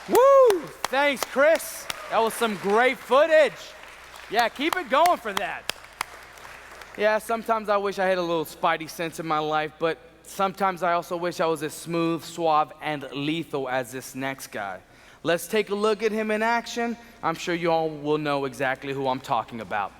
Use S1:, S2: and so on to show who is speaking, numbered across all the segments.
S1: Woo! Thanks, Chris. That was some great footage. Yeah, keep it going for that. Yeah, sometimes I wish I had a little spidey sense in my life, but sometimes I also wish I was as smooth, suave, and lethal as this next guy. Let's take a look at him in action. I'm sure you all will know exactly who I'm talking about.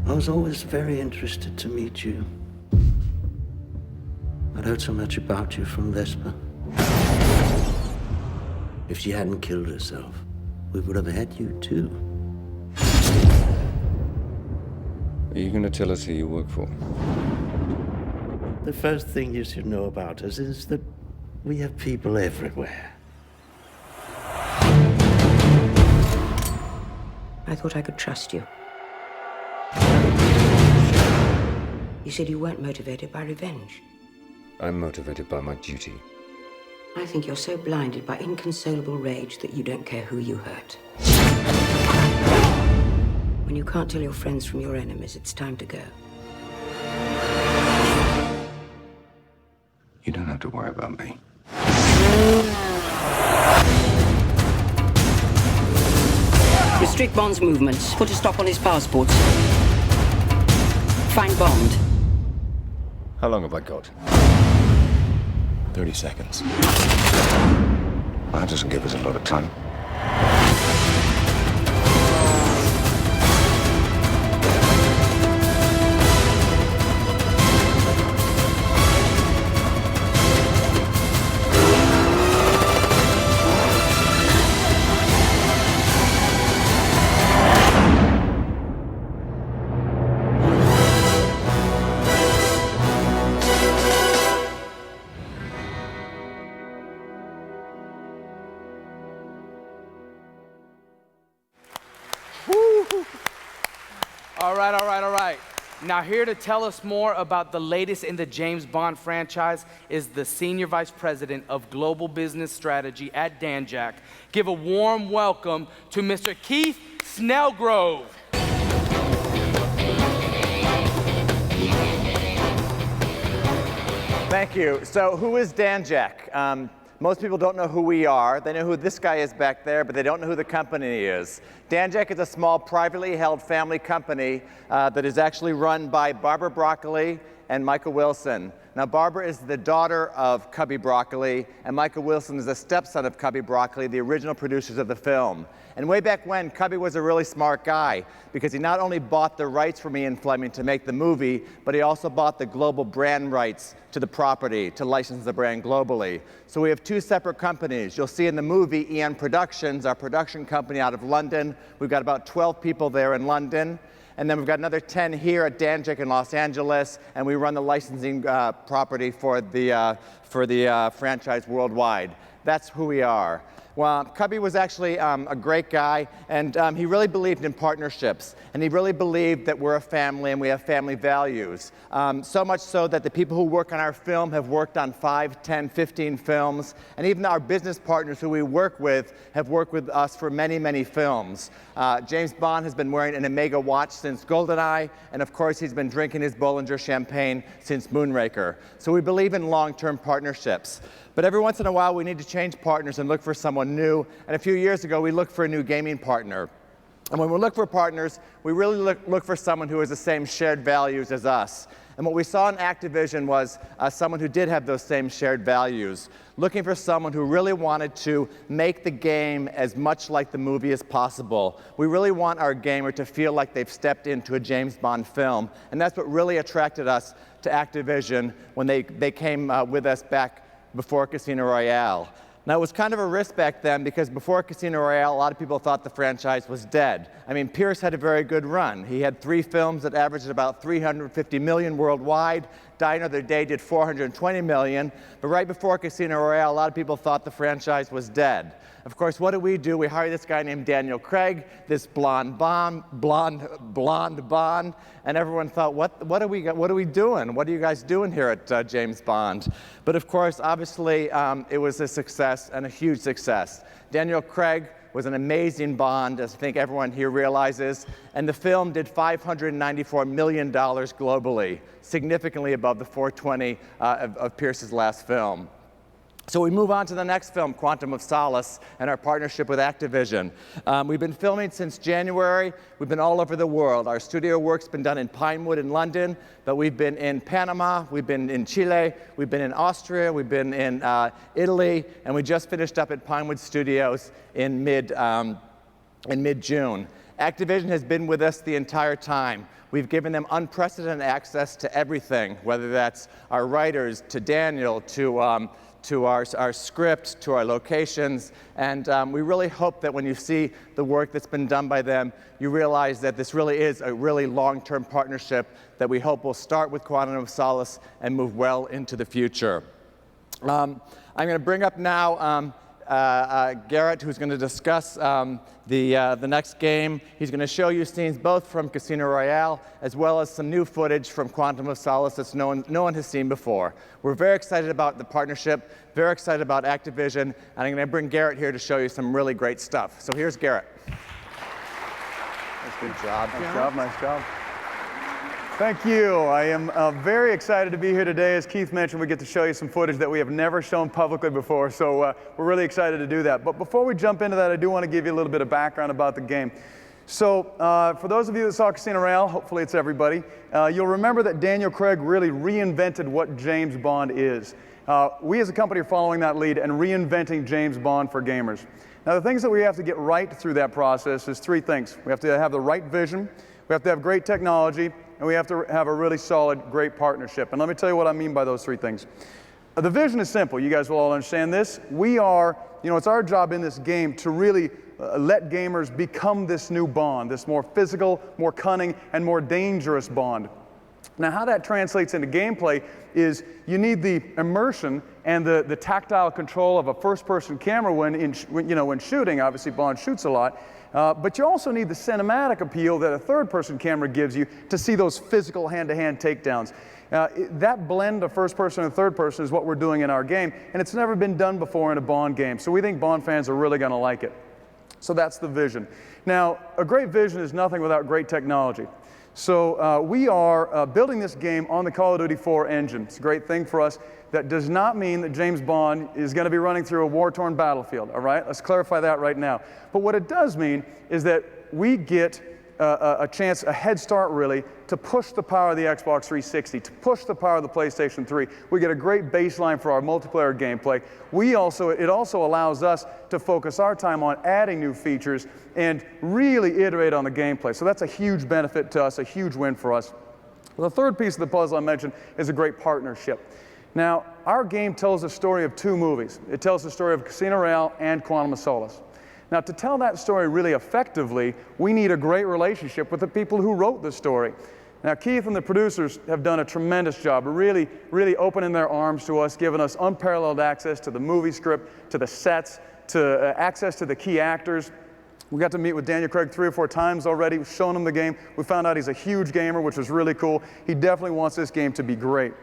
S2: I was always very interested to meet you. I'd heard so much about you from Vespa. If she hadn't killed herself, we would have had you too.
S3: Are you going to tell us who you work for?
S2: The first thing you should know about us is that we have people everywhere.
S4: I thought I could trust you. You said you weren't motivated by revenge.
S3: I'm motivated by my duty.
S4: I think you're so blinded by inconsolable rage that you don't care who you hurt. When you can't tell your friends from your enemies, it's time to go.
S3: You don't have to worry about me.
S4: Restrict Bond's movements. Put a stop on his passports. Find Bond.
S3: How long have I got? 30 seconds. That doesn't give us a lot of time.
S1: All right. Now here to tell us more about the latest in the James Bond franchise is the Senior Vice President of Global Business Strategy at Danjack. Give a warm welcome to Mr. Keith Snellgrove.
S5: Thank you. So who is Danjack? Most people don't know who we are. They know who this guy is back there, but they don't know who the company is. Danjack is a small, privately held family company that is actually run by Barbara Broccoli and Michael Wilson. Now, Barbara is the daughter of Cubby Broccoli, and Michael Wilson is the stepson of Cubby Broccoli, the original producers of the film. And way back when, Cubby was a really smart guy, because he not only bought the rights from Ian Fleming to make the movie, but he also bought the global brand rights to the property, to license the brand globally. So we have two separate companies. You'll see in the movie, Eon Productions, our production company out of London. We've got about 12 people there in London. And then we've got another 10 here at Danjack in Los Angeles, and we run the licensing property for the franchise worldwide. That's who we are. Well, Cubby was actually a great guy, and he really believed in partnerships, and he really believed that we're a family and we have family values. So much so that the people who work on our film have worked on 5, 10, 15 films, and even our business partners who we work with have worked with us for many, many films. James Bond has been wearing an Omega watch since GoldenEye, and of course he's been drinking his Bollinger champagne since Moonraker. So we believe in long-term partnerships. But every once in a while, we need to change partners and look for someone new. And a few years ago, we looked for a new gaming partner. And when we look for partners, we really look for someone who has the same shared values as us. And what we saw in Activision was someone who did have those same shared values, looking for someone who really wanted to make the game as much like the movie as possible. We really want our gamer to feel like they've stepped into a James Bond film. And that's what really attracted us to Activision when they came with us back before Casino Royale. Now, it was kind of a risk back then because before Casino Royale, a lot of people thought the franchise was dead. I mean, Pierce had a very good run. He had 3 films that averaged about $350 million worldwide. Die Another Day did $420 million. But right before Casino Royale, a lot of people thought the franchise was dead. Of course, what do? We hired this guy named Daniel Craig, this blonde Bond, and everyone thought, what are we doing? What are you guys doing here at James Bond? But of course, obviously, it was a success and a huge success. Daniel Craig was an amazing Bond, as I think everyone here realizes, and the film did $594 million globally, significantly above the $420 of Pierce's last film. So we move on to the next film, Quantum of Solace, and our partnership with Activision. We've been filming since January. We've been all over the world. Our studio work's been done in Pinewood in London, but we've been in Panama, we've been in Chile, we've been in Austria, we've been in Italy, and we just finished up at Pinewood Studios in mid-June. Activision has been with us the entire time. We've given them unprecedented access to everything, whether that's our writers, to Daniel, to our script, to our locations, and we really hope that when you see the work that's been done by them, you realize that this really is a really long-term partnership that we hope will start with Quantum of Solace and move well into the future. I'm going to bring up now Garrett, who's going to discuss the next game. He's going to show you scenes both from Casino Royale as well as some new footage from Quantum of Solace that no one has seen before. We're very excited about the partnership, very excited about Activision, and I'm going to bring Garrett here to show you some really great stuff. So here's Garrett.
S6: Good job. Nice job. Nice job. Thank you. I am very excited to be here today. As Keith mentioned, we get to show you some footage that we have never shown publicly before, so we're really excited to do that. But before we jump into that, I do want to give you a little bit of background about the game. So for those of you that saw Casino Royale, hopefully it's everybody, you'll remember that Daniel Craig really reinvented what James Bond is. We as a company are following that lead and reinventing James Bond for gamers. Now the things that we have to get right through that process is three things. We have to have the right vision, we have to have great technology, and we have to have a really solid, great partnership. And let me tell you what I mean by those three things. The vision is simple. You guys will all understand this. We are, it's our job in this game to really let gamers become this new Bond, this more physical, more cunning, and more dangerous Bond. Now, how that translates into gameplay is you need the immersion and the tactile control of a first-person camera when shooting. Obviously, Bond shoots a lot. But you also need the cinematic appeal that a third-person camera gives you to see those physical hand-to-hand takedowns. That blend of first-person and third-person is what we're doing in our game, and it's never been done before in a Bond game. So we think Bond fans are really going to like it. So that's the vision. Now, a great vision is nothing without great technology. So we are building this game on the Call of Duty 4 engine. It's a great thing for us. That does not mean that James Bond is going to be running through a war-torn battlefield, all right? Let's clarify that right now. But what it does mean is that we get a chance, a head start really, to push the power of the Xbox 360, to push the power of the PlayStation 3. We get a great baseline for our multiplayer gameplay. It also allows us to focus our time on adding new features and really iterate on the gameplay. So that's a huge benefit to us, a huge win for us. Well, the third piece of the puzzle I mentioned is a great partnership. Now, our game tells the story of two movies. It tells the story of Casino Royale and Quantum of Solace. Now, to tell that story really effectively, we need a great relationship with the people who wrote the story. Now, Keith and the producers have done a tremendous job, really opening their arms to us, giving us unparalleled access to the movie script, to the sets, to access to the key actors. We got to meet with Daniel Craig 3 or 4 times already. We've shown him the game. We found out he's a huge gamer, which was really cool. He definitely wants this game to be great.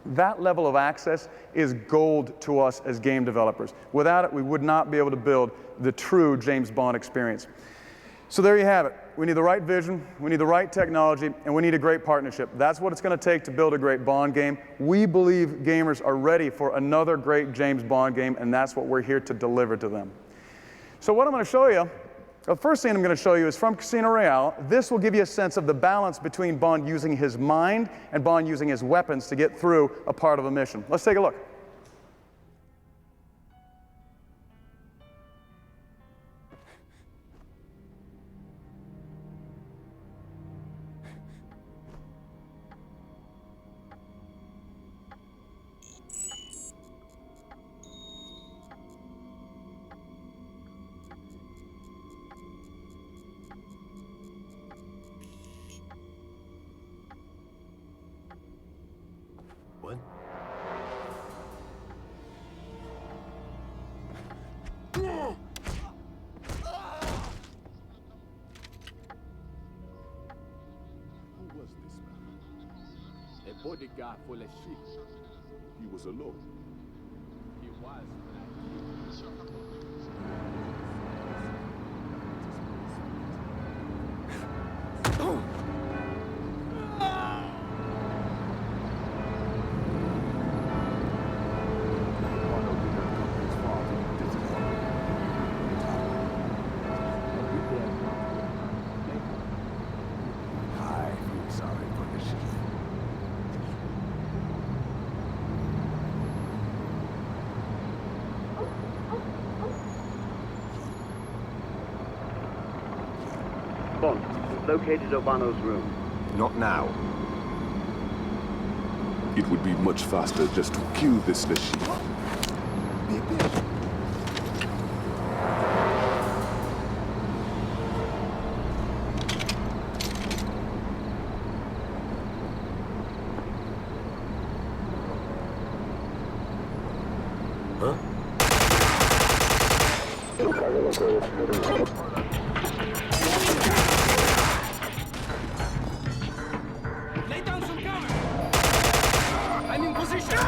S6: That level of access is gold to us as game developers. Without it, we would not be able to build the true James Bond experience. So there you have it. We need the right vision, we need the right technology, and we need a great partnership. That's what it's going to take to build a great Bond game. We believe gamers are ready for another great James Bond game, and that's what we're here to deliver to them. So what I'm going to show you, the first thing I'm going to show you is from Casino Royale. This will give you a sense of the balance between Bond using his mind and Bond using his weapons to get through a part of a mission. Let's take a look.
S7: Bodyguard full of shit. He was alone. He was, but
S8: Bond, we've located Urbano's room.
S3: Not now.
S7: It would be much faster just to kill this machine.
S1: Lay down some cover! I'm in position!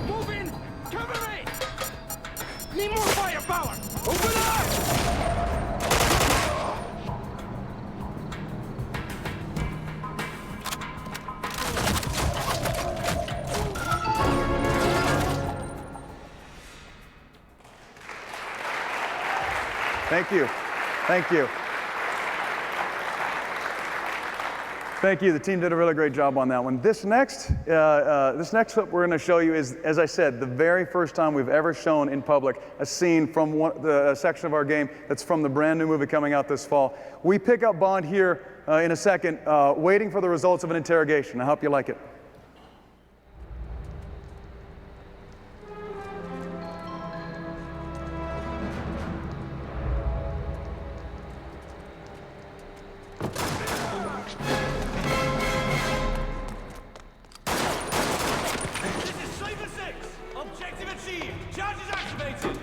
S1: Move in! Cover me! Need more firepower! Open up!
S6: Thank you. Thank you. Thank you. The team did a really great job on that one. This next clip we're going to show you is, as I said, the very first time we've ever shown in public a scene from a section of our game that's from the brand new movie coming out this fall. We pick up Bond here in a second, waiting for the results of an interrogation. I hope you like it.
S1: Objective achieved! Charges activated!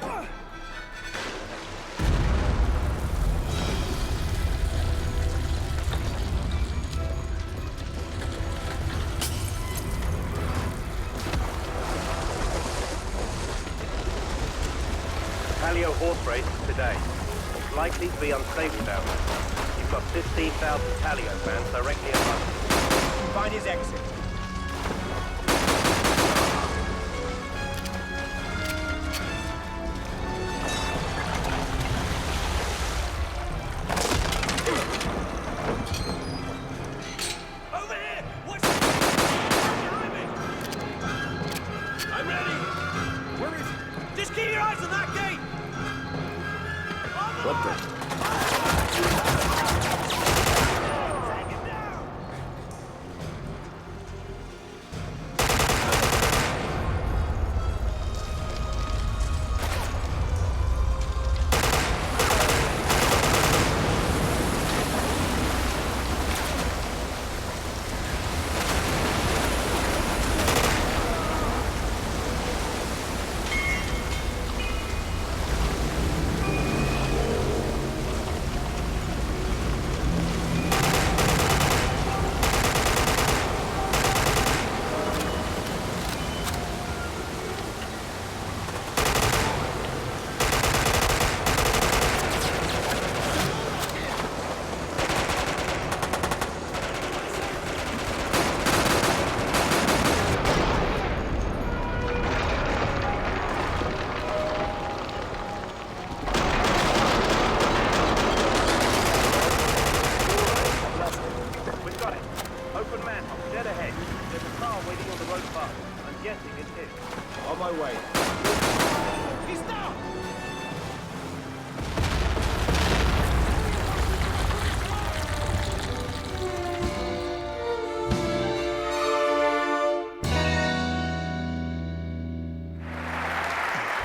S8: Palio horse race today. It's likely to be unstable down there. You've got 15,000 Palio fans directly above you.
S1: Find his exit.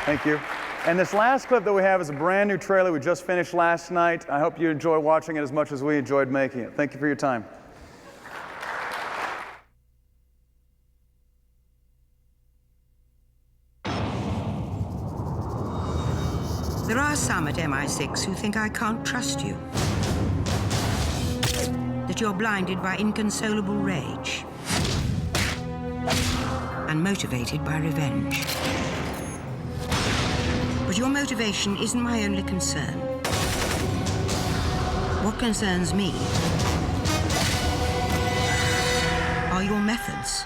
S6: Thank you. And this last clip that we have is a brand new trailer we just finished last night. I hope you enjoy watching it as much as we enjoyed making it. Thank you for your time.
S4: There are some at MI6 who think I can't trust you. That you're blinded by inconsolable rage and motivated by revenge. But your motivation isn't my only concern. What concerns me are your methods.